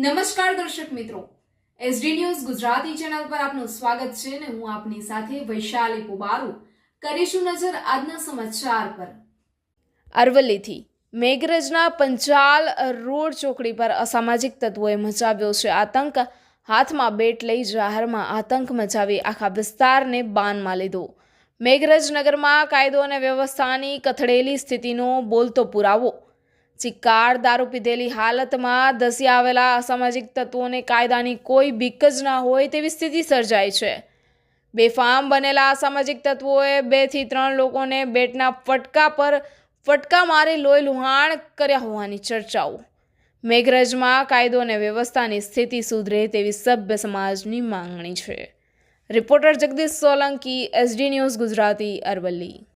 નમસ્કાર દર્શક મિત્રો, એસડી ન્યૂઝ ગુજરાતી ચેનલ પર આપનું સ્વાગત છે ને હું આપની સાથે વૈશાલી પુબારુ કરીશું નજર આજના સમાચાર પર। અરવલ્લીથી મેઘરજના પંચાલ રોડ ચોકડી પર અસામાજિક તત્વોએ મચાવ્યો છે આતંક। હાથમાં બેટ લઈ જાહેરમાં આતંક મચાવી આખા વિસ્તારને બાનમાં લીધો। મેઘરજ નગરમાં કાયદો અને વ્યવસ્થાની કથળેલી સ્થિતિનો બોલતો પુરાવો। ચિક્કાર દારૂ પીધેલી હાલતમાં ધસી આવેલા અસામાજિક તત્વોને કાયદાની કોઈ બીક જ ના હોય તેવી સ્થિતિ સર્જાઈ છે। બેફામ બનેલા અસામાજિક તત્વોએ 2 થી 3 લોકોને બેટના ફટકા પર ફટકા મારી લોહી લુહાણ કર્યા હોવાની ચર્ચાઓ। મેઘરજમાં કાયદો અને વ્યવસ્થાની સ્થિતિ સુધરે તેવી સભ્ય સમાજની માંગણી છે। Reporter Jagdish Solanki, SD news Gujarati, Aravalli.